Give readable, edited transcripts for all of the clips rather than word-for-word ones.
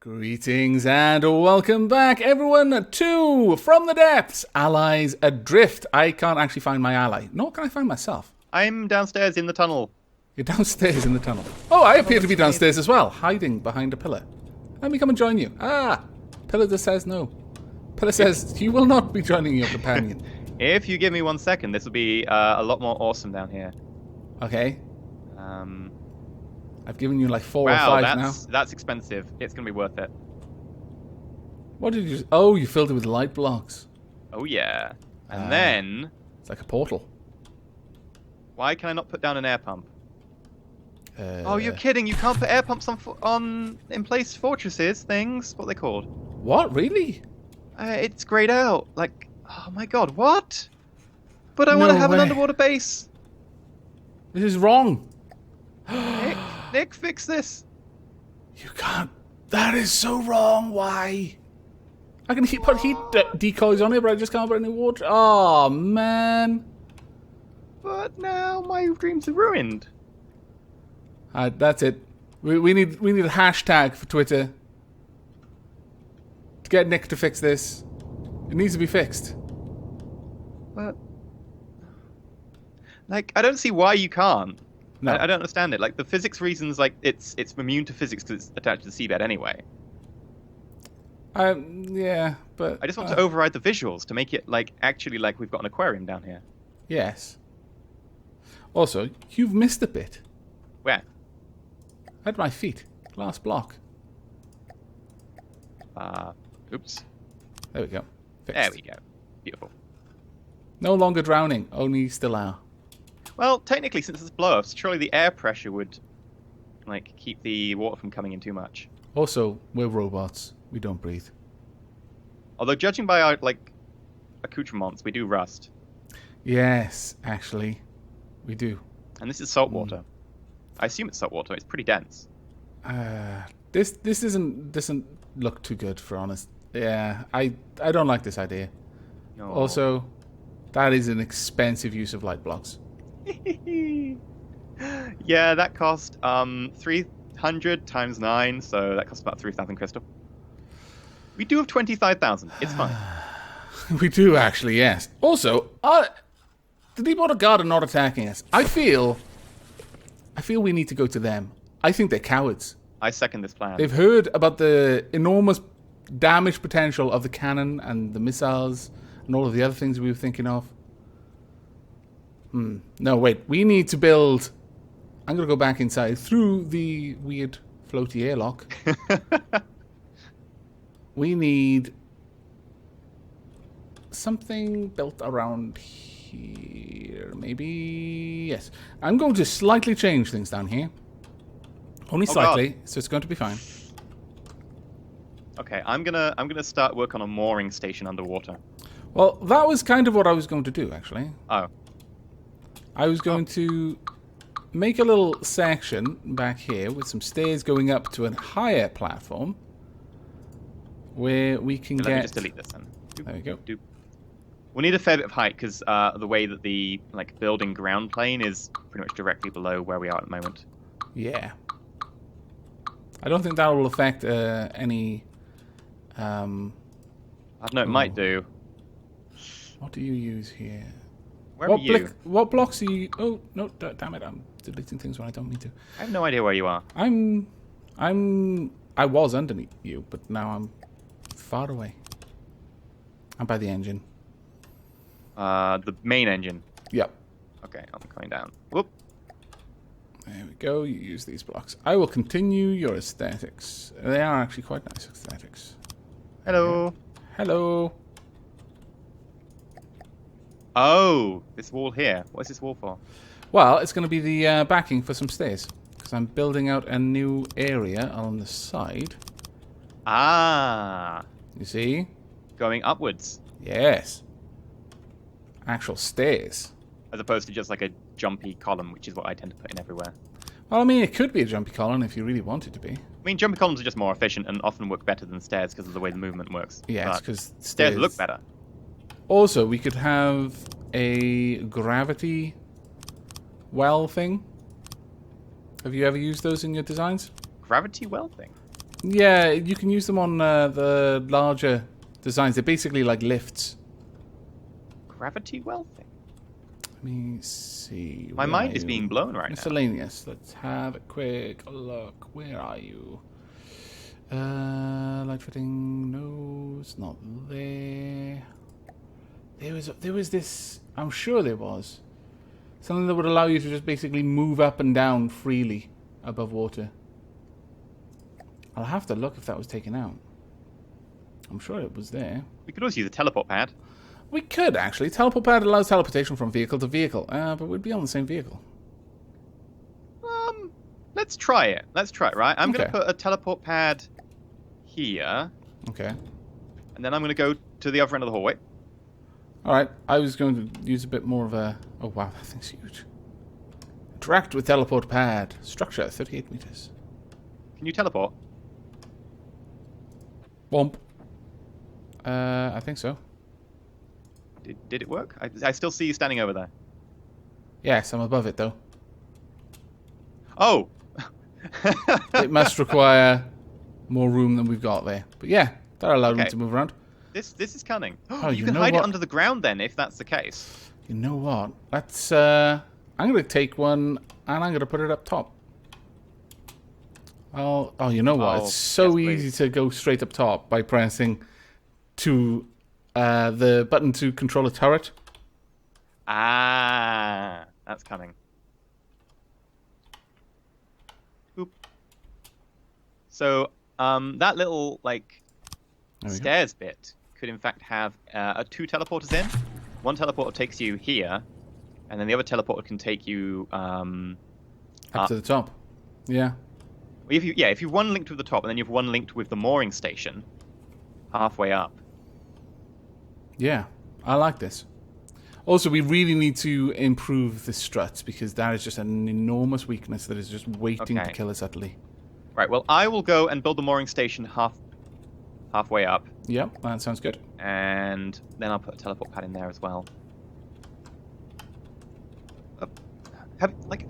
Greetings and welcome back, everyone, to From the Depths, Allies Adrift. I can't actually find my ally, nor can I find myself. I'm downstairs in the tunnel. You're downstairs in the tunnel. Oh, I appear to be downstairs as well, hiding behind a pillar. Let me come and join you. Ah, pillar just says no. Pillar says you will not be joining your companion. If you give me 1 second, this will be a lot more awesome down here. Okay. I've given you like 4 or 5 now. Wow, that's expensive. It's going to be worth it. What did you... Oh, you filled it with light blocks. Oh, yeah. And then... It's like a portal. Why can I not put down an air pump? Oh, you're kidding. You can't put air pumps on in-place fortresses things. What are they called? What? Really? It's grayed out. Like, oh my god, what? But I want to have an underwater base. This is wrong. Nick, fix this. You can't. That is so wrong. Why? I can put heat decoys on it, but I just can't put any water. Oh, man. But now my dreams are ruined. That's it. We need a hashtag for Twitter to get Nick to fix this. It needs to be fixed. But, like, I don't see why you can't. No. I don't understand it. Like, the physics reasons, like, it's immune to physics because it's attached to the seabed anyway. Yeah, but... I just want to override the visuals to make it, like, actually like we've got an aquarium down here. Yes. Also, you've missed a bit. Where? At my feet. Glass block. Oops. There we go. Fixed. There we go. Beautiful. No longer drowning, only still are. Well, technically, since it's blow-ups, surely the air pressure would, like, keep the water from coming in too much. Also, we're robots. We don't breathe. Although, judging by our, like, accoutrements, we do rust. Yes, actually. We do. And this is salt water. I assume it's salt water. It's pretty dense. This doesn't look too good, for honest. Yeah, I don't like this idea. No. Also, that is an expensive use of light blocks. Yeah, that cost 300 times 9, so that costs about 3,000 crystal. We do have 25,000. It's fine. We do actually, yes. Also, the Deepwater Guard are not attacking us. I feel we need to go to them. I think they're cowards. I second this plan. They've heard about the enormous damage potential of the cannon and the missiles and all of the other things we were thinking of. No, wait. We need to build... I'm going to go back inside through the weird floaty airlock. We need something built around here. Maybe... Yes. I'm going to slightly change things down here. Only slightly, so it's going to be fine. Okay, I'm gonna start work on a mooring station underwater. Well, that was kind of what I was going to do, actually. Oh. I was going to make a little section back here with some stairs going up to a higher platform where we can get... Let me just delete this then. There we go. We'll need a fair bit of height because the way that the building ground plane is pretty much directly below where we are at the moment. Yeah. I don't think that will affect any... I don't know, it might do. What do you use here? Where are you? What blocks are you... Oh, no, damn it, I'm deleting things when I don't mean to. I have no idea where you are. I was underneath you, but now I'm far away. I'm by the engine. The main engine. Yep. Okay, I'm coming down. Whoop. There we go, you use these blocks. I will continue your aesthetics. They are actually quite nice aesthetics. Hello. Okay. Hello. Oh, this wall here. What is this wall for? Well, it's going to be the backing for some stairs. Because I'm building out a new area on the side. Ah. You see? Going upwards. Yes. Actual stairs. As opposed to just like a jumpy column, which is what I tend to put in everywhere. Well, I mean, it could be a jumpy column if you really want it to be. I mean, jumpy columns are just more efficient and often work better than stairs because of the way the movement works. Yeah, because stairs look better. Also, we could have a gravity well thing. Have you ever used those in your designs? Gravity well thing? Yeah, you can use them on the larger designs. They're basically like lifts. Gravity welding? Let me see. My Where mind are is you? being blown right now. Miscellaneous. Let's have a quick look. Where are you? Light fitting. No, it's not there. There was this. I'm sure there was something that would allow you to just basically move up and down freely above water. I'll have to look if that was taken out. I'm sure it was there. We could also use a teleport pad. We could, actually. Teleport pad allows teleportation from vehicle to vehicle, but we'd be on the same vehicle. Let's try it. Right? I'm going Okay. to put a teleport pad here. Okay. And then I'm going to go to the other end of the hallway. Alright, I was going to use a bit more of a... Oh, wow, that thing's huge. Interact with teleport pad. Structure, 38 meters. Can you teleport? Womp. I think so. Did it work? I still see you standing over there. Yes, I'm above it, though. Oh! It must require more room than we've got there. But yeah, that allowed me to move around. This is cunning. Oh, you can hide it under the ground then, if that's the case. You know what? Let's, I'm going to take one, and I'm going to put it up top. Oh, you know what? It's so easy to go straight up top by pressing the button to control a turret. Ah, that's cunning. Oop. So, that little, stairs bit could in fact have two teleporters in. One teleporter takes you here, and then the other teleporter can take you up to the top. Yeah. If you have one linked with the top, and then you have one linked with the mooring station, halfway up. Yeah, I like this. Also, we really need to improve the struts, because that is just an enormous weakness that is just waiting to kill us utterly. Right, well, I will go and build the mooring station halfway up. Yep, that sounds good. And then I'll put a teleport pad in there as well.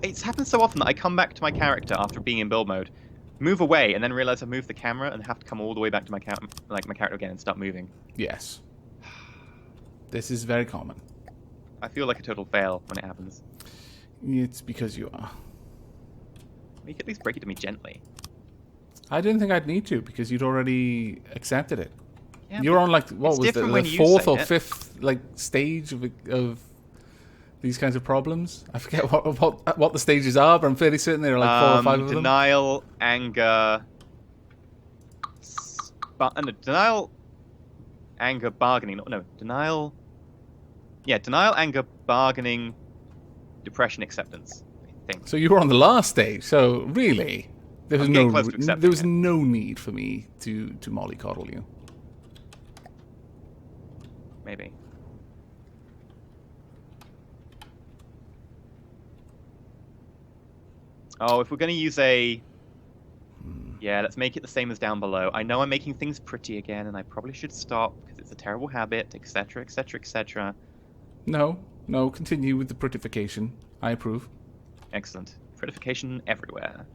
It's happened so often that I come back to my character after being in build mode, move away, and then realize I've moved the camera and have to come all the way back to my character again and start moving. Yes. This is very common. I feel like a total fail when it happens. It's because you are. You could at least break it to me gently. I didn't think I'd need to, because you'd already accepted it. Yeah, you're on, what was the fourth or fifth stage of these kinds of problems? I forget what the stages are, but I'm fairly certain there are 4 or 5 of them. Denial, anger... denial, anger, bargaining... No, denial... Yeah, denial, anger, bargaining, depression, acceptance, I think. So you were on the last stage, so really... There was no need for me to mollycoddle you. Maybe. Oh, if we're going to use a... Yeah, let's make it the same as down below. I know I'm making things pretty again, and I probably should stop, because it's a terrible habit, etc., etc., etc. No, continue with the prettification. I approve. Excellent. Prettification everywhere.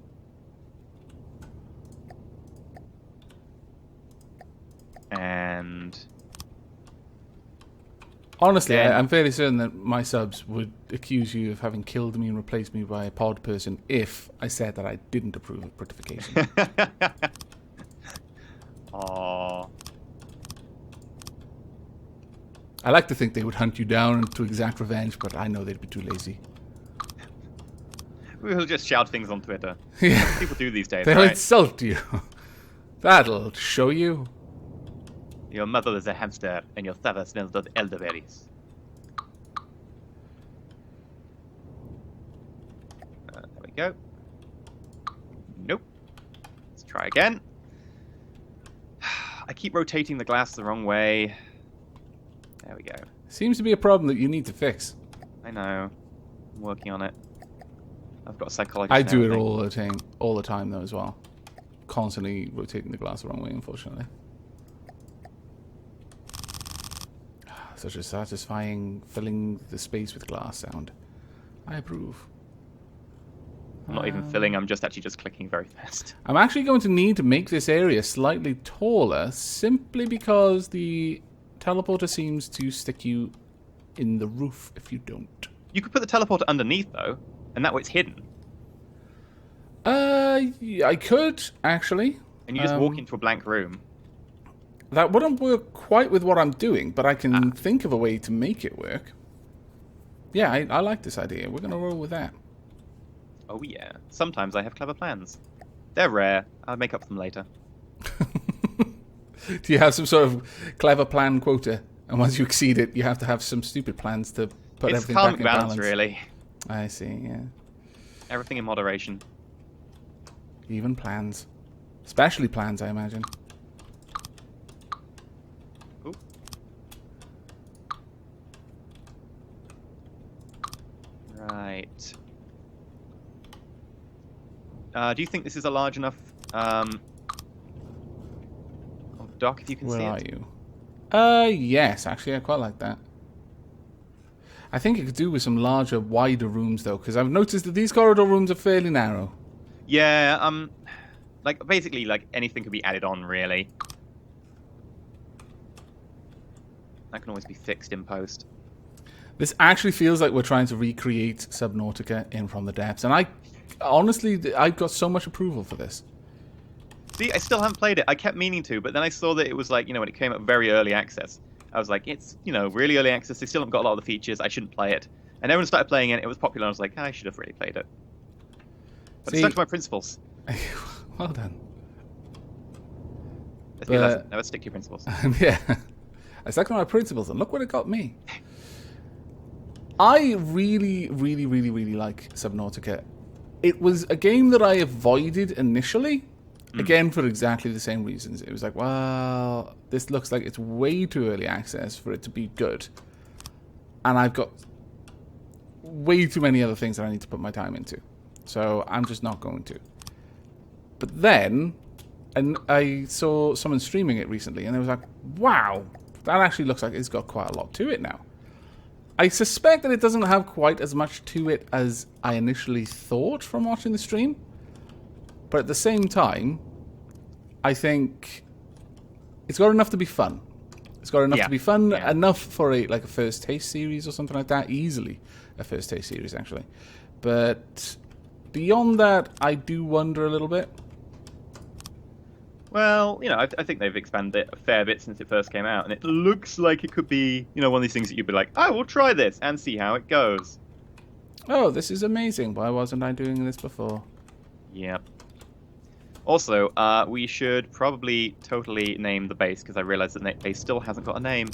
And... Honestly, I'm fairly certain that my subs would accuse you of having killed me and replaced me by a pod person if I said that I didn't approve of prettification. Aww. I like to think they would hunt you down to exact revenge, but I know they'd be too lazy. We'll just shout things on Twitter. Yeah. People do these days, They'll right? insult you. That'll show you. Your mother is a hamster, and your father smells of elderberries. There we go. Nope. Let's try again. I keep rotating the glass the wrong way. There we go. Seems to be a problem that you need to fix. I know. I'm working on it. I've got a psychologist. I do it all the time though as well. Constantly rotating the glass the wrong way, unfortunately. Such a satisfying filling the space with glass sound. I approve. I'm not even filling, I'm just clicking very fast. I'm actually going to need to make this area slightly taller, simply because the teleporter seems to stick you in the roof if you don't. You could put the teleporter underneath, though, and that way it's hidden. I could, actually. And you just walk into a blank room. That wouldn't work quite with what I'm doing, but I can think of a way to make it work. Yeah, I like this idea. We're going to roll with that. Oh, yeah. Sometimes I have clever plans. They're rare. I'll make up for them later. Do you have some sort of clever plan quota? And once you exceed it, you have to have some stupid plans to put everything back in balance. It's really. I see, yeah. Everything in moderation. Even plans. Especially plans, I imagine. Ooh. Right. Do you think this is a large enough dock, if you can see it? Where are you? Yes, actually, I quite like that. I think it could do with some larger, wider rooms, though, because I've noticed that these corridor rooms are fairly narrow. Yeah, basically, anything could be added on, really. That can always be fixed in post. This actually feels like we're trying to recreate Subnautica in From the Depths, and honestly, I've got so much approval for this. See, I still haven't played it. I kept meaning to, but then I saw that it was when it came up very early access. I was like, it's, really early access. They still haven't got a lot of the features. I shouldn't play it. And everyone started playing it. It was popular. I was like, I should have really played it. But I stuck to my principles. Well done. Let's be a lesson. Never stick to your principles. Yeah. I stuck to my principles, and look what it got me. I really, really, really, really like Subnautica. It was a game that I avoided initially, again for exactly the same reasons. It was like, well, this looks like it's way too early access for it to be good. And I've got way too many other things that I need to put my time into. So I'm just not going to. But then, and I saw someone streaming it recently, and I was like, wow, that actually looks like it's got quite a lot to it now. I suspect that it doesn't have quite as much to it as I initially thought from watching the stream. But at the same time, I think it's got enough to be fun. It's got enough to be fun, enough for a first taste series or something like that. Easily a first taste series, actually. But beyond that, I do wonder a little bit. Well, I think they've expanded it a fair bit since it first came out, and it looks like it could be, one of these things that you'd be like, I will try this and see how it goes. Oh, this is amazing. Why wasn't I doing this before? Yep. Also, we should probably totally name the base, because I realize that the base still hasn't got a name.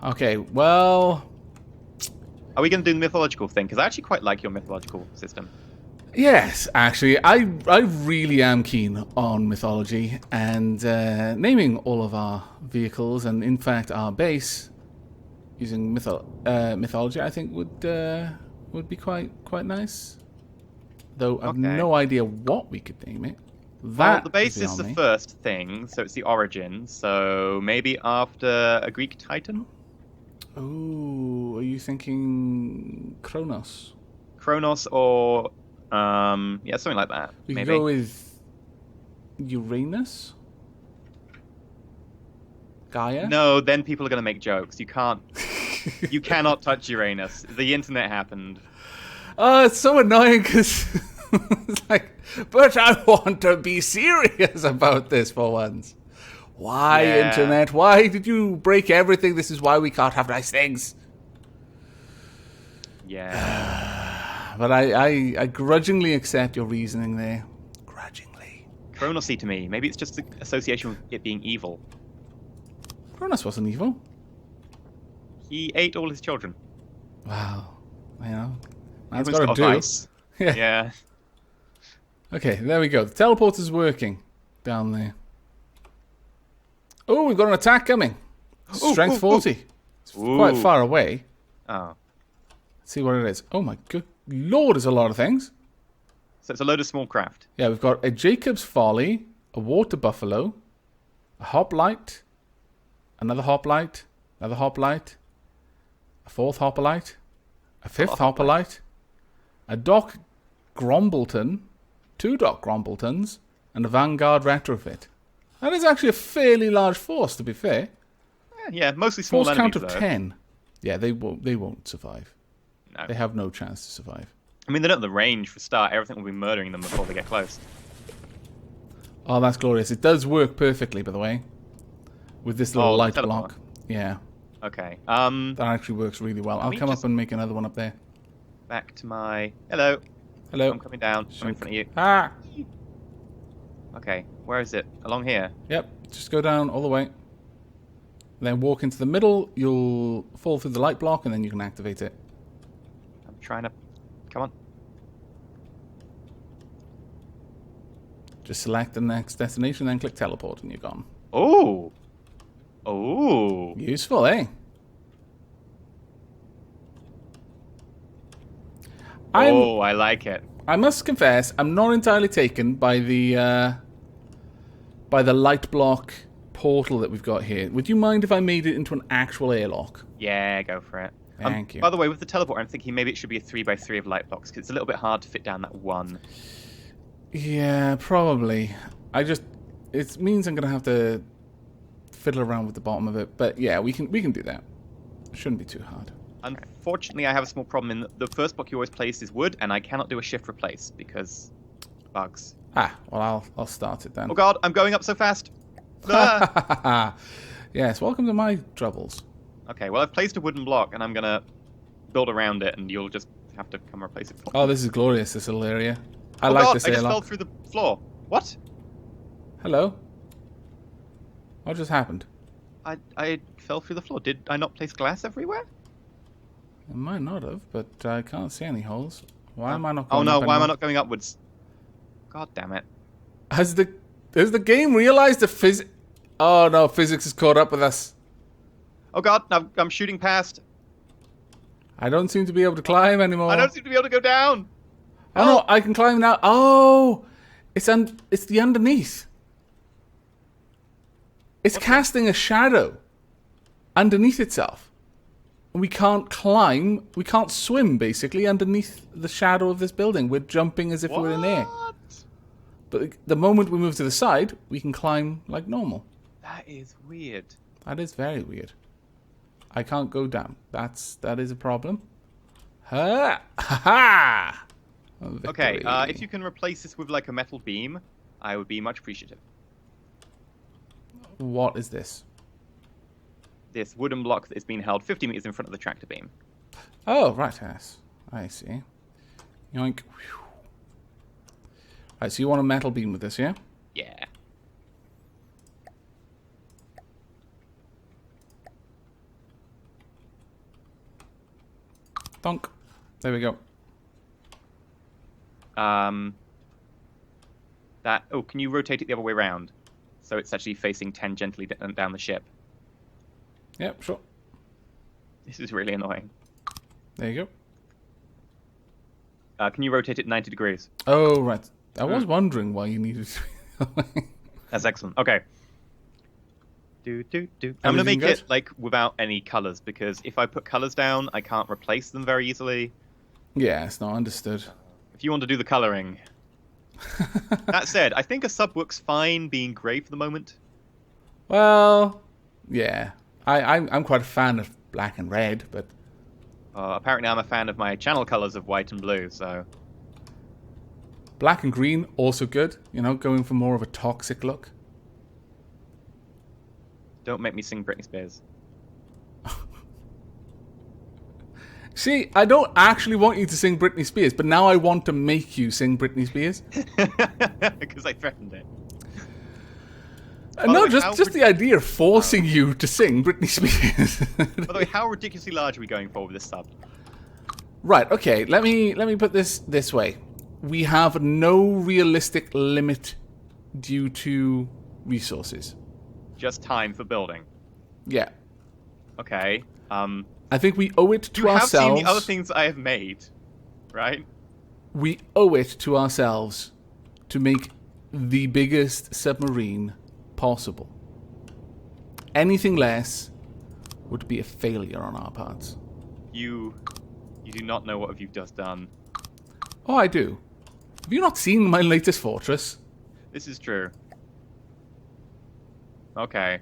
Okay, well... Are we going to do the mythological thing? Because I actually quite like your mythological system. Yes, actually, I really am keen on mythology, and naming all of our vehicles, and in fact our base, using mythology, I think would be quite nice. Though I've no idea what we could name it. Well, the base is the first thing, so it's the origin. So maybe after a Greek titan. Oh, are you thinking Kronos? Kronos or something like that. We maybe. could go with Uranus? Gaia? No, then people are going to make jokes. You can't. You cannot touch Uranus. The internet happened. Oh, it's so annoying because it's like, but I want to be serious about this for once. Why, internet? Why did you break everything? This is why we can't have nice things. Yeah. But I grudgingly accept your reasoning there. Grudgingly. Kronosy to me. Maybe it's just the association with it being evil. Kronos wasn't evil. He ate all his children. Wow. Man's Everyone's got to do. Ice. Yeah. Okay, there we go. The teleporter's working down there. Oh, we've got an attack coming. Strength 40. It's quite far away. Oh. Let's see what it is. Oh my good lord, there's a lot of things. So it's a load of small craft. Yeah, we've got a Jacob's Folly, a water buffalo, a hoplite, another hoplite, another hoplite, a fourth hoplite, a fifth hoplite, a dock Grombleton, 2 Doc Grombletons, and a Vanguard retrofit. That is actually a fairly large force, to be fair. Yeah, mostly small Force enemies, count of though. 10. Yeah, they won't survive. No. They have no chance to survive. I mean, they don't have the range for start. Everything will be murdering them before they get close. Oh, that's glorious. It does work perfectly, by the way. With this little light teleport. block. Yeah. Okay. That actually works really well. I'll come up and make another one up there. Back to my... Hello. Hello. I'm coming down. I'm in front of you. Ah! Okay. Where is it? Along here? Yep. Just go down all the way. Then walk into the middle. You'll fall through the light block, and then you can activate it. I'm trying to... Come on. Just select the next destination, then click teleport, and you're gone. Oh! Oh! Useful, eh? I like it. I must confess, I'm not entirely taken by the light block portal that we've got here. Would you mind if I made it into an actual airlock? Yeah, go for it. Thank you. By the way, with the teleport, I'm thinking maybe it should be a 3x3 of light blocks, because it's a little bit hard to fit down that one. Yeah, probably. It means I'm going to have to fiddle around with the bottom of it. But yeah, we can do that. It shouldn't be too hard. Unfortunately, I have a small problem in the first block you always place is wood, and I cannot do a shift replace because bugs. Ah, well, I'll start it then. Oh god, I'm going up so fast. Ah! Yes, welcome to my troubles. Okay, well, I've placed a wooden block, and I'm going to build around it, and you'll just have to come replace it for me. Oh, this is glorious, this little area. I oh like god, this I just airlock. fell through the floor. What? Hello? What just happened? I fell through the floor. Did I not place glass everywhere? I might not have, but I can't see any holes. Why am I not Oh going no, up why am I anymore? not going upwards? God damn it. Has the game realized the Oh no, physics has caught up with us. Oh god, no, I'm shooting past. I don't seem to be able to climb anymore. I don't seem to be able to go down. Oh no, I can climb now. Oh, it's the underneath. It's casting a shadow underneath itself. We can't climb, we can't swim, basically, underneath the shadow of this building. We're jumping as if we were in air. But the moment we move to the side, we can climb like normal. That is weird. That is very weird. I can't go down. That is a problem. Ha! Ha ha! Okay, if you can replace this with like a metal beam, I would be much appreciative. What is this? This wooden block that is being held 50 meters in front of the tractor beam. Oh, right, yes. I see. Yoink. Whew. Right, so you want a metal beam with this, yeah? Yeah. Donk. There we go. Can you rotate it the other way around? So it's actually facing tangentially down the ship. Yep, sure. This is really annoying. There you go. Can you rotate it 90 degrees? Oh, right. I was wondering why you needed to. That's excellent. Okay. I'm going to make it like without any colors, because if I put colors down, I can't replace them very easily. Yeah, it's not understood. If you want to do the coloring. That said, I think a sub works fine being grey for the moment. Well, yeah. I'm quite a fan of black and red, but... apparently I'm a fan of my channel colors of white and blue, so... Black and green, also good. You know, going for more of a toxic look. Don't make me sing Britney Spears. See, I don't actually want you to sing Britney Spears, but now I want to make you sing Britney Spears. Because I threatened it. No, just the idea of forcing you to sing Britney Spears. By the way, how ridiculously large are we going for with this sub? Right, okay, let me put this way. We have no realistic limit due to resources. Just time for building. Yeah. Okay. I think we owe it to ourselves. You have seen the other things I have made, right? We owe it to ourselves to make the biggest submarine possible. Anything less would be a failure on our parts. You do not know what you've just done. Oh, I do. Have you not seen my latest fortress? This is true. Okay.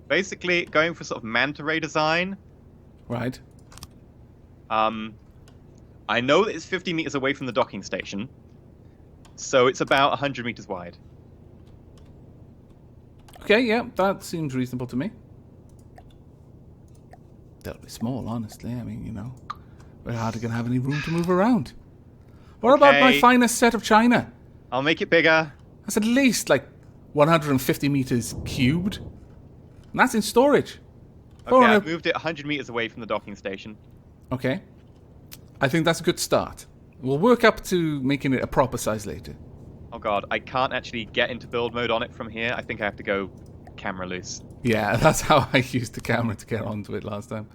Basically, going for sort of manta ray design. Right. I know that it's 50 meters away from the docking station, so it's about 100 meters wide. Okay, yeah, that seems reasonable to me. That'll be small, honestly. I mean, you know, we're hardly going to have any room to move around. What about my finest set of china? I'll make it bigger. That's at least, like, 150 meters cubed. And that's in storage. Okay, I've moved it 100 meters away from the docking station. Okay. I think that's a good start. We'll work up to making it a proper size later. Oh god, I can't actually get into build mode on it from here. I think I have to go camera loose. Yeah, that's how I used the camera to get onto it last time.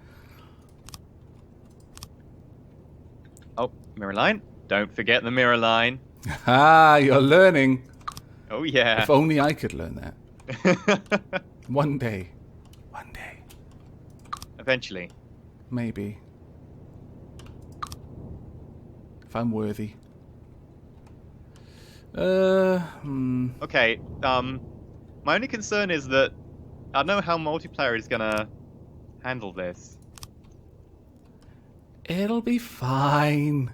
Oh, mirror line. Don't forget the mirror line. Ah, you're learning. Oh yeah. If only I could learn that. One day. One day. Eventually. Maybe. If I'm worthy. Okay, my only concern is that I don't know how multiplayer is gonna handle this. It'll be fine.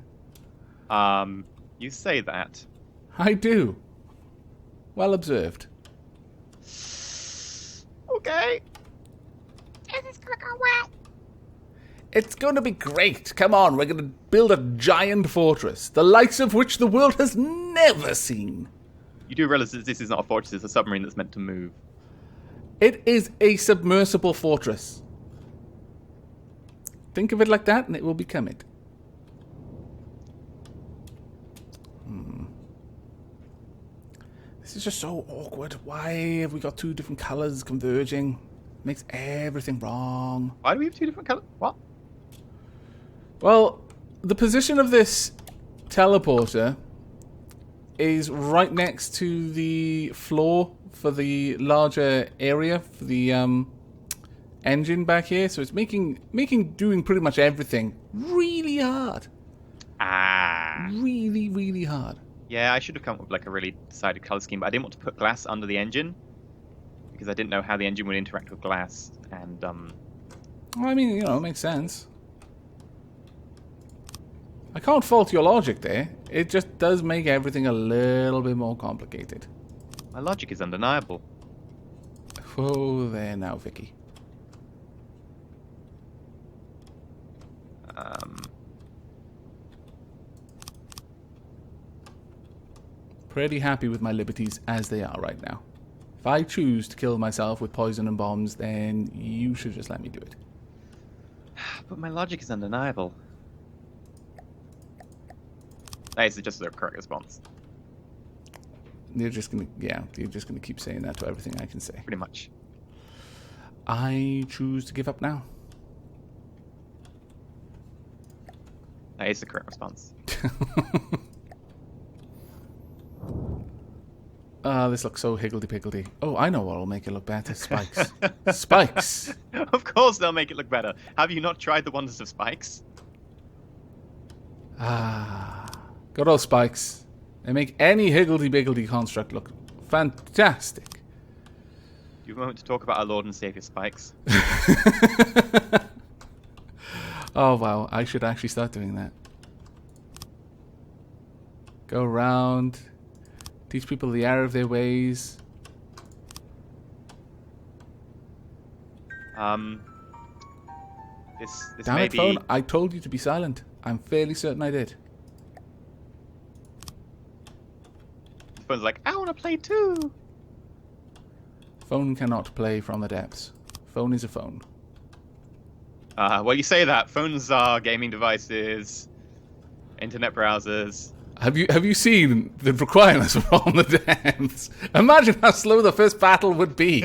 You say that. I do. Well observed. Okay. This is gonna go well. It's going to be great. Come on, we're going to build a giant fortress, the likes of which the world has never seen. You do realize that this is not a fortress, it's a submarine that's meant to move. It is a submersible fortress. Think of it like that and it will become it. This is just so awkward. Why have we got two different colours converging? Makes everything wrong. Why do we have two different colors? What? Well, the position of this teleporter is right next to the floor for the larger area for the engine back here, so it's making doing pretty much everything really hard. Really, really hard. Yeah, I should have come up with like a really decided color scheme, but I didn't want to put glass under the engine because I didn't know how the engine would interact with glass. And Well, I mean, you know, it makes sense. I can't fault your logic there. It just does make everything a little bit more complicated. my logic is undeniable. Oh, there now, Vicky. Pretty happy with my liberties as they are right now. If I choose to kill myself with poison and bombs, then you should just let me do it. But my logic is undeniable. That is just the correct response. You're just gonna keep saying that to everything I can say. Pretty much. I choose to give up now. That is the correct response. This looks so higgledy-piggledy. Oh, I know what'll make it look better. Spikes. Spikes! Of course they'll make it look better. Have you not tried the wonders of spikes? Good old spikes. They make any higgledy-piggledy construct look fantastic. Do you have a moment to talk about our Lord and Savior Spikes? Oh, wow. I should actually start doing that. Go around. Teach people the error of their ways. This Damn may it, be... phone. I told you to be silent. I'm fairly certain I did. The phone's like, I want to play too. Phone cannot play from the depths. Phone is a phone. Well, you say that. Phones are gaming devices, internet browsers. Have you seen the requirements from the depths? Imagine how slow the first battle would be.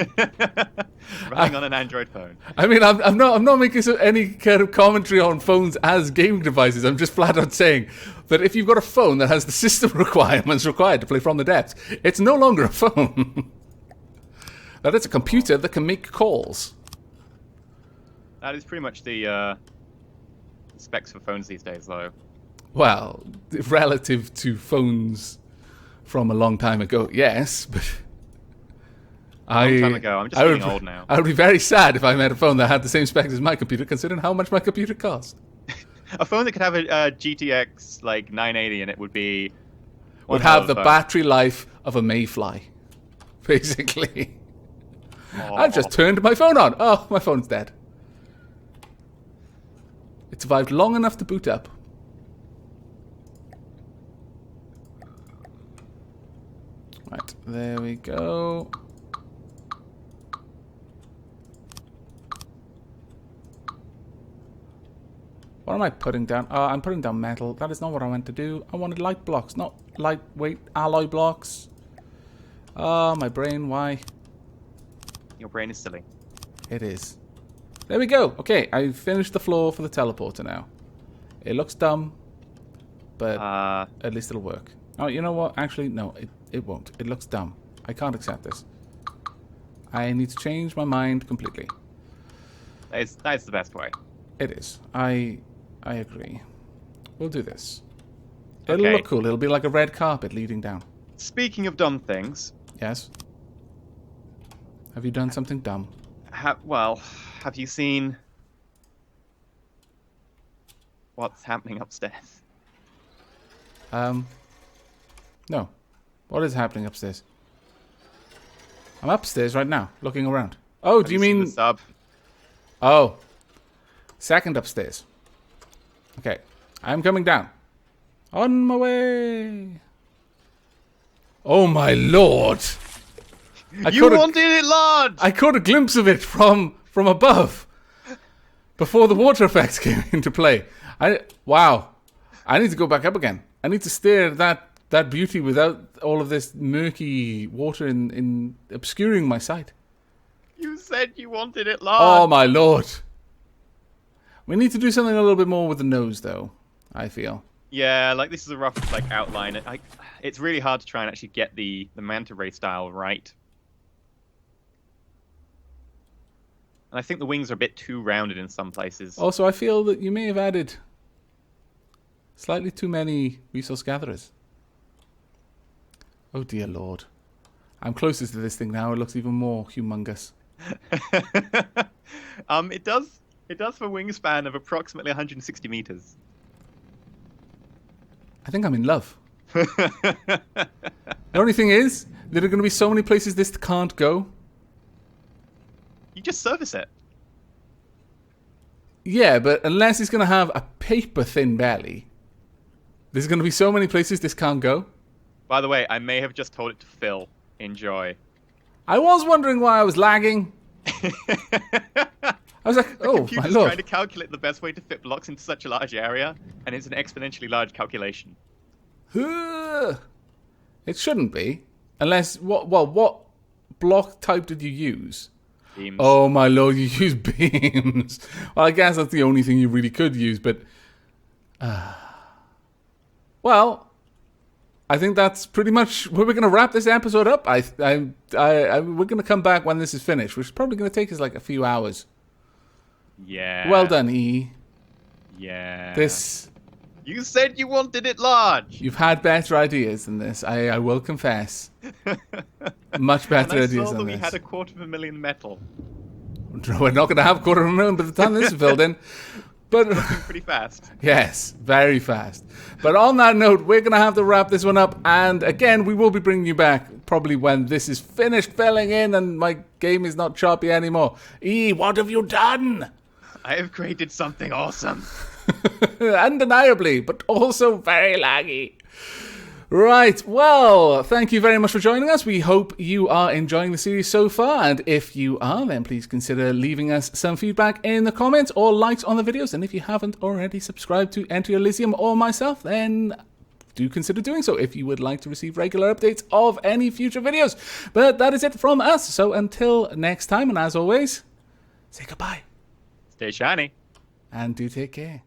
Running on an Android phone. I mean, I'm not making any kind of commentary on phones as gaming devices. I'm just flat out saying that if you've got a phone that has the system requirements required to play from the depths, it's no longer a phone. That it's a computer that can make calls. That is pretty much the specs for phones these days, though. Well, relative to phones from a long time ago, yes, but Long time ago. I'm just getting old now. I would be very sad if I met a phone that had the same specs as my computer, considering how much my computer cost. A phone that could have a GTX like 980 in it would be... Would have the battery life of a mayfly, basically. I've just turned my phone on. Oh, my phone's dead. It survived long enough to boot up. Right, there we go. What am I putting down? I'm putting down metal. That is not what I meant to do. I wanted light blocks, not lightweight alloy blocks. Oh, my brain, why? Your brain is silly. It is. There we go. Okay, I finished the floor for the teleporter now. It looks dumb, but at least it'll work. Oh, you know what? Actually, no, it won't. It looks dumb. I can't accept this. I need to change my mind completely. That's the best way. It is. I agree. We'll do this. It'll Okay. look cool. It'll be like a red carpet leading down. Speaking of dumb things, Yes? Have you done something dumb? have you seen what's happening upstairs? No. What is happening upstairs? I'm upstairs right now, looking around. Oh, do you Have seen mean... the sub? Oh. Second upstairs. Okay. I'm coming down. On my way. Oh my lord. You wanted it large! I caught a glimpse of it from above. Before the water effects came into play. Wow. I need to go back up again. I need to stare at that beauty without all of this murky water in obscuring my sight. You said you wanted it large. Oh my lord. We need to do something a little bit more with the nose, though, I feel. Yeah, like this is a rough outline. It's really hard to try and actually get the manta ray style right. And I think the wings are a bit too rounded in some places. Also, I feel that you may have added slightly too many resource gatherers. Oh dear lord. I'm closest to this thing now. It looks even more humongous. It does for a wingspan of approximately 160 meters. I think I'm in love. The only thing is, there are going to be so many places this can't go. You just service it. Yeah, but unless it's going to have a paper-thin belly, there's going to be so many places this can't go. By the way, I may have just told it to fill. Enjoy. I was wondering why I was lagging. I was like, oh, my Computer's lord. trying to calculate the best way to fit blocks into such a large area, and it's an exponentially large calculation. It shouldn't be. Unless, what block type did you use? Beams. Oh my lord, you use beams. Well, I guess that's the only thing you really could use, but... well, I think that's pretty much where we're going to wrap this episode up. We're going to come back when this is finished, which is probably going to take us like a few hours. Yeah. Well done, E. Yeah. This... You said you wanted it large. You've had better ideas than this, I will confess. Much better and I ideas saw than that we this. had 250,000 metal. We're not going to have 250,000 by the time this is filled in. But Pretty fast. yes, very fast. But on that note, we're going to have to wrap this one up. And again, we will be bringing you back probably when this is finished filling in and my game is not choppy anymore. E, what have you done? I have created something awesome. Undeniably, but also very laggy. Right, well, thank you very much for joining us. We hope you are enjoying the series so far, and if you are, then please consider leaving us some feedback in the comments or likes on the videos. And if you haven't already subscribed to EnterElysium or myself, then do consider doing so if you would like to receive regular updates of any future videos. But that is it from us, so until next time, and as always, say goodbye. Stay shiny. And do take care.